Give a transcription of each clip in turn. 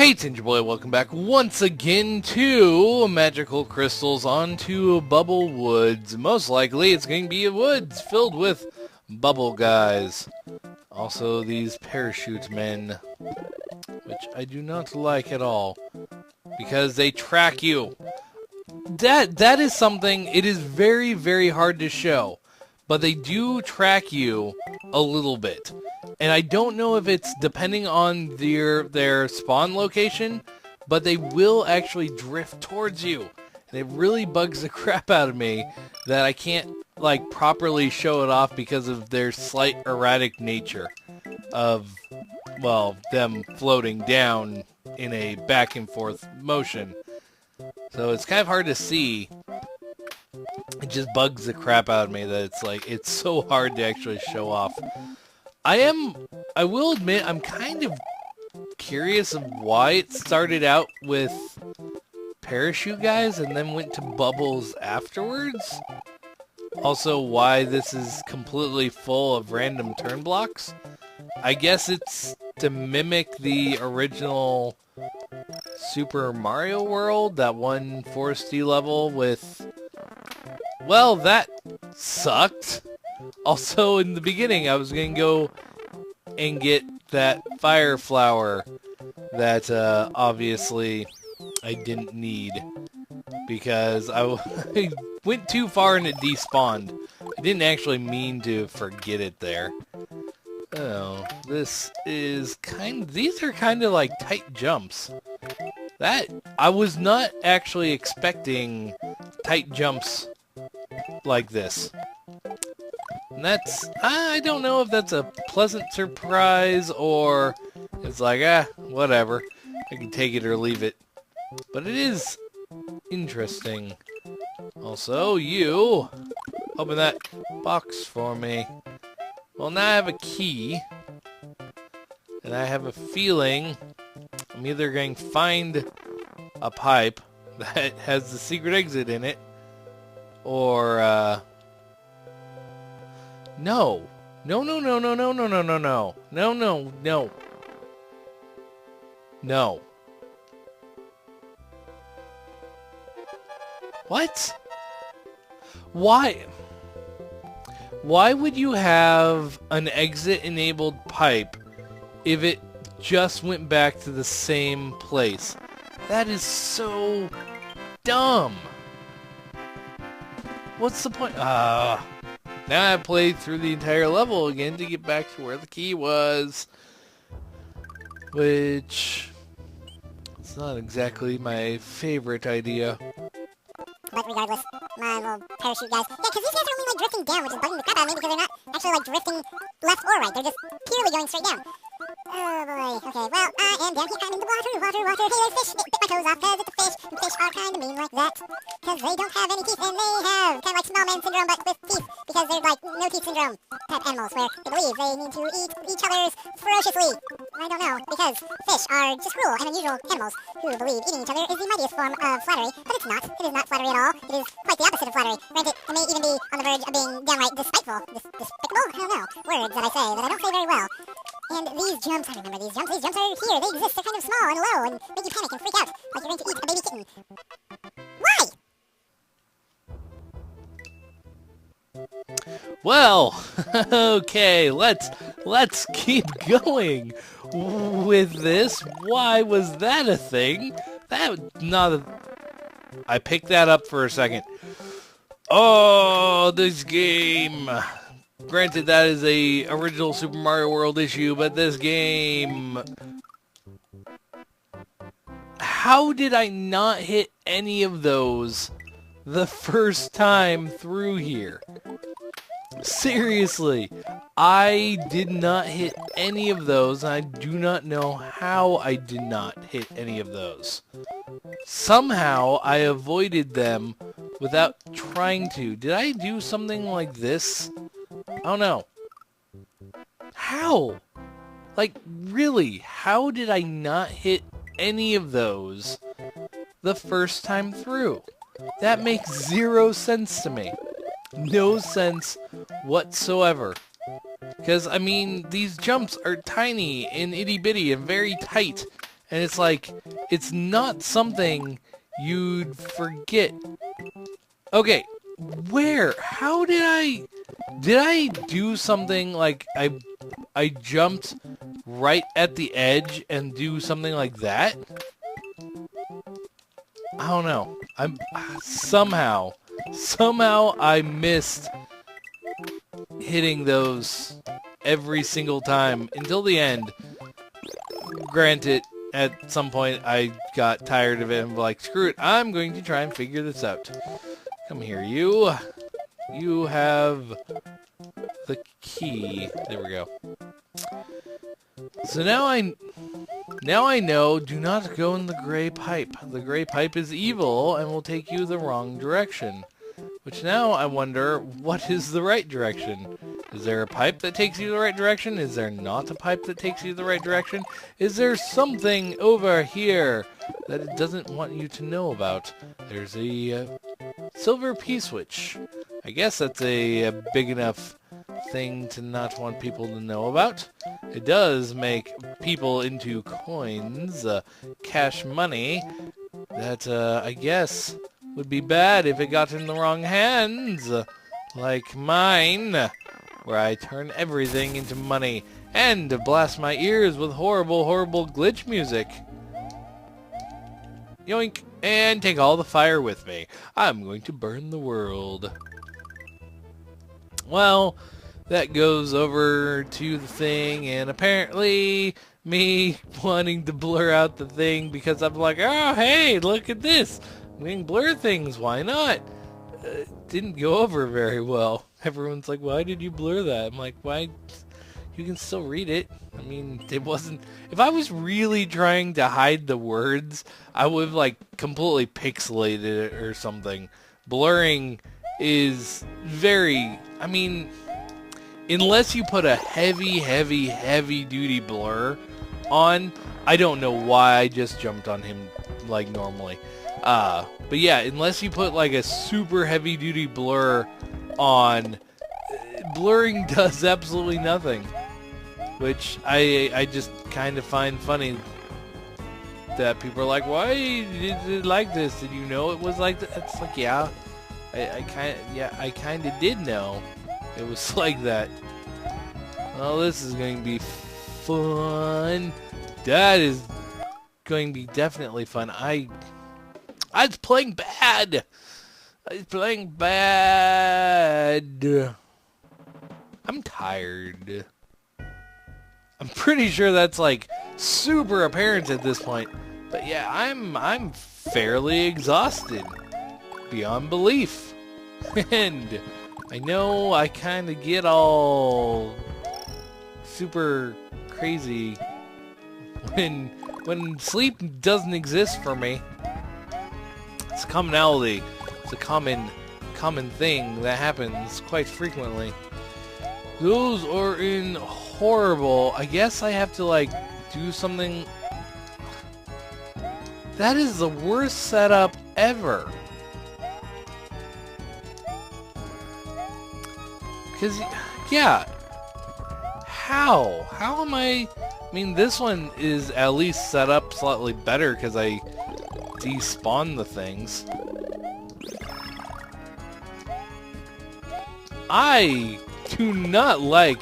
Hey, Tinge Boy, welcome back once again to Magical Crystals onto Bubble Woods. Most likely it's going to be a woods filled with bubble guys. Also these parachute men, which I do not like at all, because they track you. That is something, it is very, very hard to show, but they do track you a little bit. And I don't know if it's depending on their spawn location, but they will actually drift towards you. And it really bugs the crap out of me that I can't like properly show it off because of their slight erratic nature of, well, them floating down in a back and forth motion. So it's kind of hard to see. It just bugs the crap out of me that it's so hard to actually show off. I will admit, I'm kind of curious of why it started out with parachute guys and then went to bubbles afterwards. Also, why this is completely full of random turn blocks. I guess it's to mimic the original Super Mario World, that one foresty level with... Well, that sucked. Also, in the beginning, I was going to go and get that fire flower that obviously I didn't need because I went too far and it despawned. I didn't actually mean to forget it there. Oh, this is these are kind of like tight jumps. That, I was not actually expecting tight jumps like this. And that's, I don't know if that's a pleasant surprise or it's like, whatever. I can take it or leave it. But it is interesting. Also, you open that box for me. Well, now I have a key. And I have a feeling I'm either going to find a pipe that has the secret exit in it, or, No. No, no, no, no, no, no, no, no, no. No, no, no. No. What? Why? Why would you have an exit-enabled pipe if it just went back to the same place? That is so dumb. What's the point? Now I played through the entire level again to get back to where the key was. Which... it's not exactly my favorite idea. But regardless, my little parachute guys. Yeah, because these guys are only like drifting down, which is bugging the crap out of me because they're not actually like drifting left or right. They're just purely going straight down. Oh boy. Okay, well, I am down here. I'm in the water. Hey, there's fish. Bit my toes off because it's a fish. And fish are kind of mean like that. Because they don't have any teeth and they have kind of like snowman syndrome but with teeth. Because they're like no teeth syndrome type animals where they believe they need to eat each other's ferociously. I don't know, because fish are just cruel and unusual animals who believe eating each other is the mightiest form of flattery. But it's not. It is not flattery at all. It is quite the opposite of flattery. Granted, it may even be on the verge of being downright despiteful. Despicable? I don't know. Words that I say that I don't say very well. And these jumps, I remember these jumps. These jumps are here. They exist. They're kind of small and low and make you panic and freak out like you're going to eat a baby kitten. Why? Well, okay, let's keep going with this. Why was that a thing? That not a... I picked that up for a second. Oh, this game. Granted, that is a original Super Mario World issue, but this game... How did I not hit any of those the first time through here? Seriously, I did not hit any of those, and I do not know how I did not hit any of those. Somehow, I avoided them without trying to. Did I do something like this? I don't know. How? Like, really, how did I not hit any of those the first time through? That makes zero sense to me. No sense whatsoever. Because, I mean, these jumps are tiny and itty-bitty and very tight. And it's like, it's not something you'd forget. Okay, where? How did I do something like I jumped right at the edge and do something like that? I don't know. I'm somehow I missed hitting those every single time until the end. Granted, at some point I got tired of it and was like, screw it, I'm going to try and figure this out. Come here, you. You have the key. There we go. So now I know, do not go in the gray pipe. The gray pipe is evil and will take you the wrong direction. Which now I wonder, what is the right direction? Is there a pipe that takes you the right direction? Is there not a pipe that takes you the right direction? Is there something over here that it doesn't want you to know about? There's a silver P-switch. I guess that's a big enough thing to not want people to know about. It does make people into coins, cash money, that I guess would be bad if it got in the wrong hands, like mine, where I turn everything into money and blast my ears with horrible, horrible glitch music. Yoink! And take all the fire with me. I'm going to burn the world. Well, that goes over to the thing, and apparently me wanting to blur out the thing because I'm like, oh, hey, look at this. We can blur things, why not? Didn't go over very well. Everyone's like, why did you blur that? I'm like, why? You can still read it. I mean, it wasn't... If I was really trying to hide the words, I would have, like, completely pixelated it or something. Blurring is very... I mean, unless you put a heavy, heavy, heavy-duty blur on, I don't know why I just jumped on him like normally. But yeah, unless you put like a super heavy-duty blur on, blurring does absolutely nothing. Which I just kind of find funny that people are like, why did it like this? Did you know it was like that? It's like, yeah, I kind of did know it was like that. Well, this is going to be fun. That is going to be definitely fun. I was playing bad. I'm tired. I'm pretty sure that's like super apparent at this point. But yeah, I'm fairly exhausted beyond belief. And I know I kind of get all super crazy when sleep doesn't exist for me. It's a commonality. It's a common thing that happens quite frequently. Those are in horrible. I guess I have to like do something. That is the worst setup ever. Because, yeah. How am I mean, this one is at least set up slightly better because I despawn the things. I do not like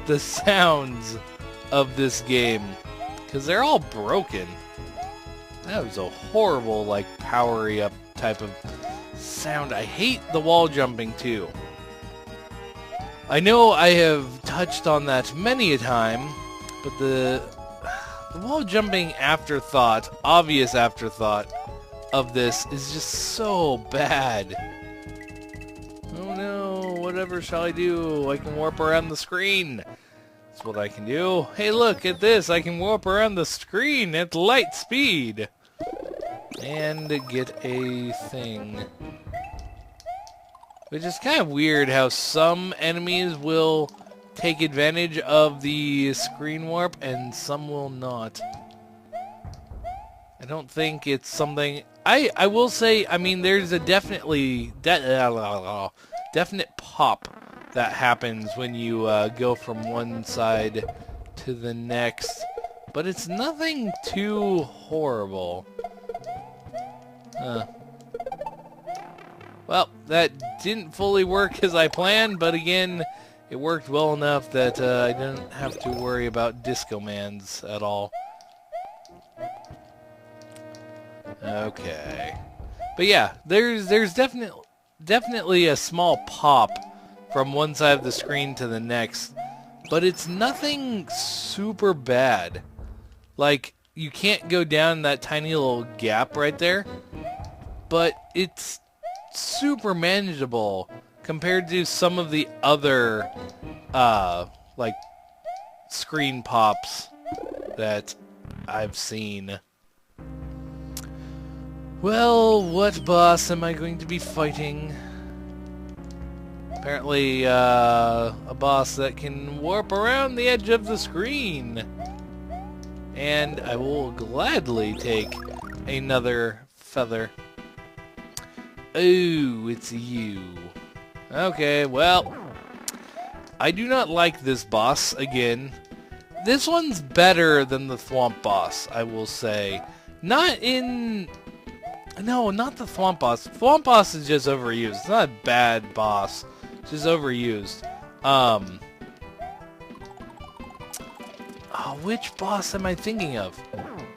the sounds of this game because they're all broken. That was a horrible, like, powery up type of sound. I hate the wall jumping too. I know I have touched on that many a time, but the wall jumping afterthought, obvious afterthought of this is just so bad. Oh no, whatever shall I do? I can warp around the screen. That's what I can do. Hey, look at this. I can warp around the screen at light speed. And get a thing. Which is kind of weird how some enemies will take advantage of the screen warp and some will not. I don't think it's something... I will say, I mean, there's a definite pop that happens when you go from one side to the next. but it's nothing too horrible. Well, that didn't fully work as I planned, but again, it worked well enough that I didn't have to worry about Disco Mans at all. Okay. But yeah, there's definitely a small pop from one side of the screen to the next, but it's nothing super bad. Like, you can't go down that tiny little gap right there, but it's super manageable compared to some of the other like screen pops that I've seen. Well, what boss am I going to be fighting? Apparently a boss that can warp around the edge of the screen, and I will gladly take another feather. Oh, it's you. Okay, well, I do not like this boss again. This one's better than the Thwomp boss, I will say. Not the Thwomp boss. Thwomp boss is just overused. It's not a bad boss. It's just overused. Which boss am I thinking of?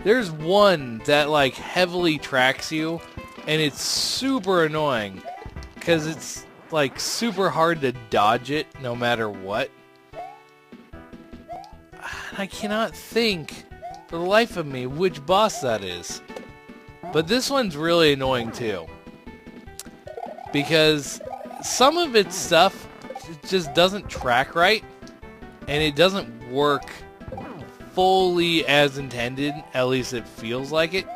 There's one that, like, heavily tracks you, and it's super annoying, because it's, like, super hard to dodge it no matter what. I cannot think, for the life of me, which boss that is. But this one's really annoying, too. Because some of its stuff just doesn't track right, and it doesn't work fully as intended. At least it feels like it.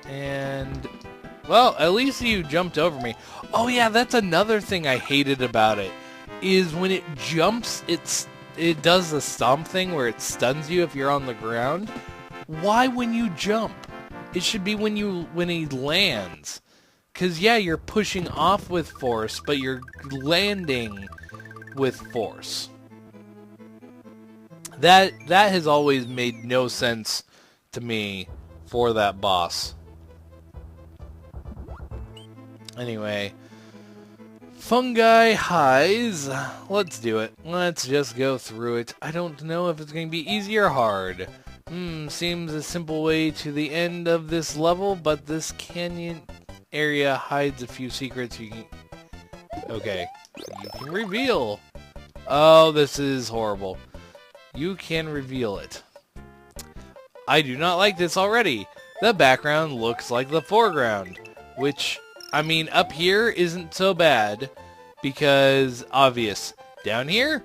And, well, at least you jumped over me. Oh yeah, that's another thing I hated about it, is when it jumps, it does the stomp thing where it stuns you if you're on the ground. Why when you jump? It should be when he lands. Because, yeah, you're pushing off with force, but you're landing with force. That has always made no sense to me for that boss. Anyway, fungi highs. Let's do it. Let's just go through it. I don't know if it's going to be easy or hard. Seems a simple way to the end of this level, but this canyon area hides a few secrets you can... Okay. You can reveal. Oh, this is horrible. You can reveal it. I do not like this already. The background looks like the foreground, which, I mean, up here isn't so bad, because obvious. Down here?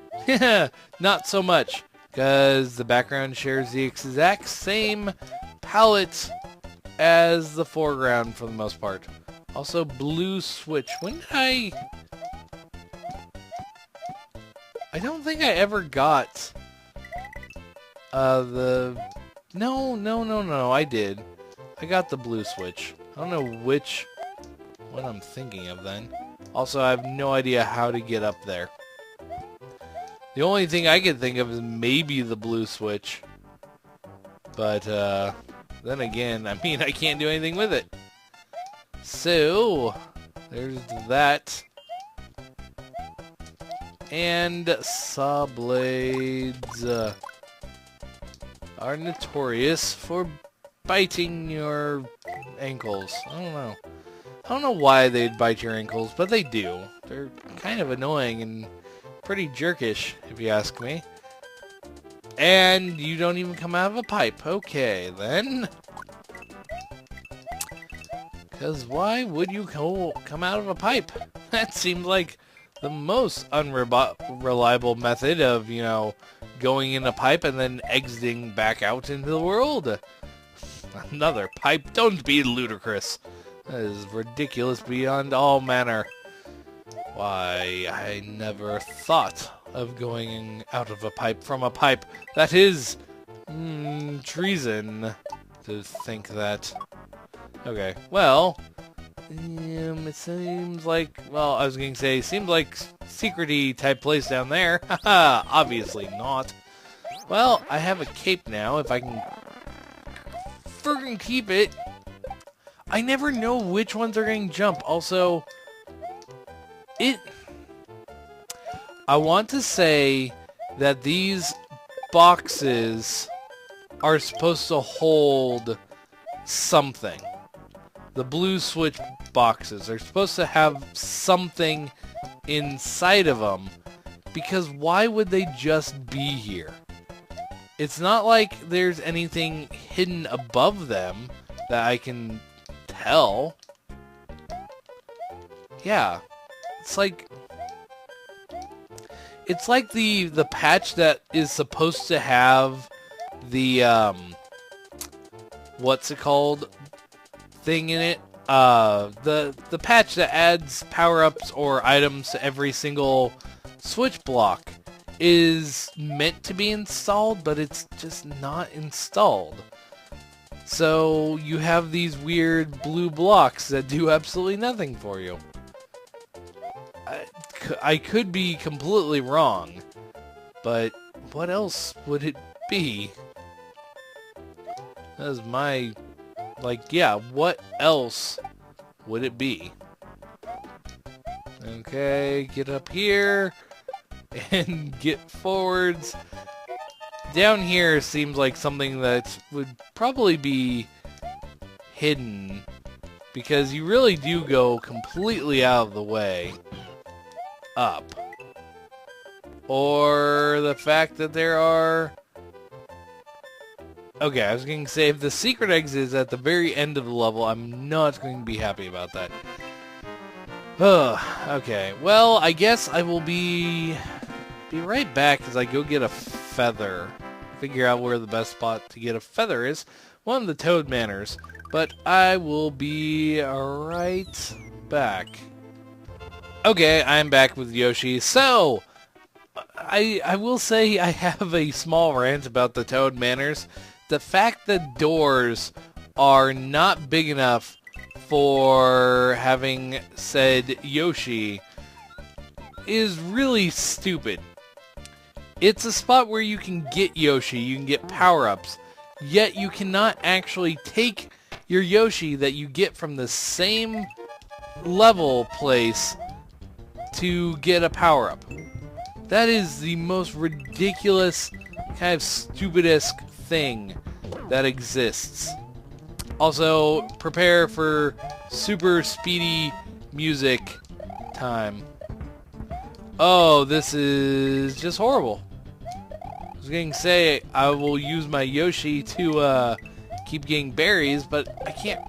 Not so much, because the background shares the exact same palette as the foreground for the most part. Also, blue switch. When did I don't think I ever got No, I did. I got the blue switch. I don't know which one I'm thinking of then. Also, I have no idea how to get up there. The only thing I can think of is maybe the blue switch. But, then again, I mean, I can't do anything with it. So, there's that. And saw blades are notorious for biting your ankles. I don't know why they'd bite your ankles, but they do. They're kind of annoying and pretty jerkish, if you ask me. And you don't even come out of a pipe. Okay, then. Because why would you come out of a pipe? That seemed like the most unreliable method of, you know, going in a pipe and then exiting back out into the world. Another pipe? Don't be ludicrous. That is ridiculous beyond all manner. Why, I never thought of going out of a pipe from a pipe. That is treason to think that. Okay, well, it seems like, well, I was going to say, seems like secret-y type place down there. Haha, obviously not. Well, I have a cape now, if I can friggin' keep it. I never know which ones are going to jump. Also, I want to say that these boxes are supposed to hold something. The blue switch boxes are supposed to have something inside of them, because why would they just be here? It's not like there's anything hidden above them that I can tell. Yeah, it's like the patch that is supposed to have the what's it called thing in it, the patch that adds power-ups or items to every single switch block is meant to be installed, but it's just not installed. So you have these weird blue blocks that do absolutely nothing for you. I could be completely wrong, but what else would it be? That is my, yeah, what else would it be? Okay, get up here and get forwards. Down here seems like something that would probably be hidden, because you really do go completely out of the way up. Or the fact that there are... Okay, I was going to say if the secret exit is at the very end of the level, I'm not going to be happy about that. Okay, well, I guess I will be right back as I go get a feather. Figure out where the best spot to get a feather is. One of the Toad Manors. But I will be right back. Okay, I'm back with Yoshi. So, I will say I have a small rant about the Toad Manors. The fact that doors are not big enough for having said Yoshi is really stupid. It's a spot where you can get Yoshi, you can get power-ups, yet you cannot actually take your Yoshi that you get from the same level place to get a power-up. That is the most ridiculous, kind of stupid-esque thing that exists. Also, prepare for super speedy music time. Oh, this is just horrible. I was going to say I will use my Yoshi to keep getting berries, but I can't.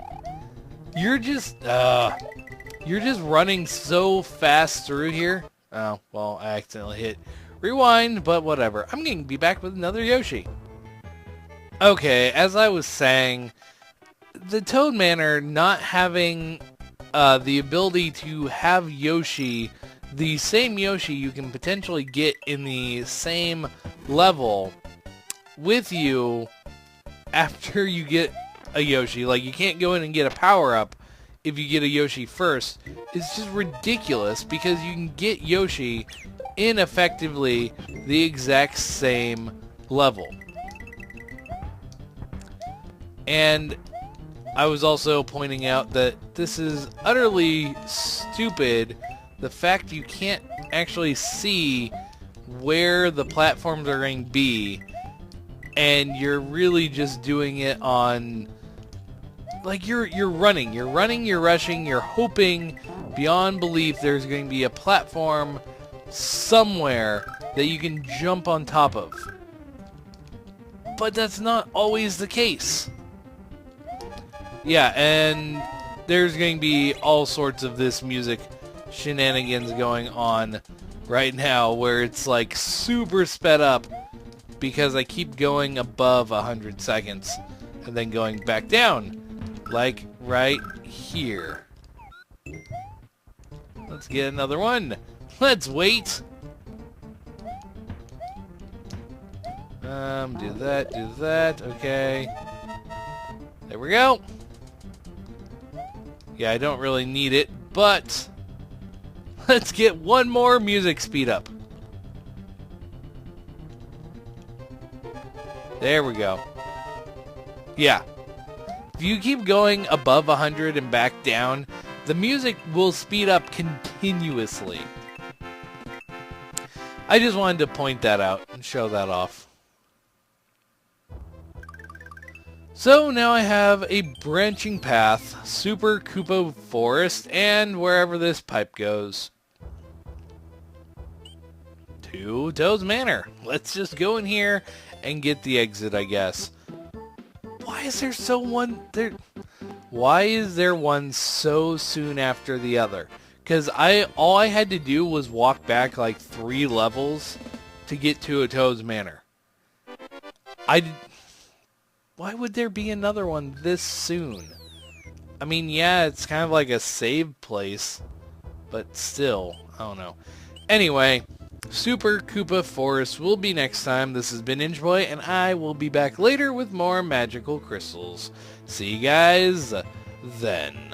You're just running so fast through here. Oh, well, I accidentally hit rewind, but whatever. I'm going to be back with another Yoshi. Okay, as I was saying, the Toad Manor not having the ability to have Yoshi, the same Yoshi you can potentially get in the same level with you after you get a Yoshi. Like, you can't go in and get a power-up if you get a Yoshi first. It's just ridiculous, because you can get Yoshi in effectively the exact same level. And I was also pointing out that this is utterly stupid. The fact you can't actually see where the platforms are going to be, and you're really just doing it on, like, you're running, you're rushing, you're hoping beyond belief there's going to be a platform somewhere that you can jump on top of. But that's not always the case. Yeah, and there's going to be all sorts of this music shenanigans going on right now, where it's like super sped up because I keep going above 100 seconds and then going back down, like right here. Let's get another one. Let's wait. Do that, okay. There we go. Yeah, I don't really need it, but let's get one more music speed up. There we go. Yeah. If you keep going above 100 and back down, the music will speed up continuously. I just wanted to point that out and show that off. So now I have a branching path, Super Koopa Forest, and wherever this pipe goes. To Toad's Manor. Let's just go in here and get the exit, I guess. Why is there one so soon after the other? Because all I had to do was walk back like 3 levels to get to a Toad's Manor. Why would there be another one this soon? I mean, yeah, it's kind of like a save place, but still, I don't know. Anyway, Super Koopa Forest will be next time. This has been Inchboy, and I will be back later with more magical crystals. See you guys then.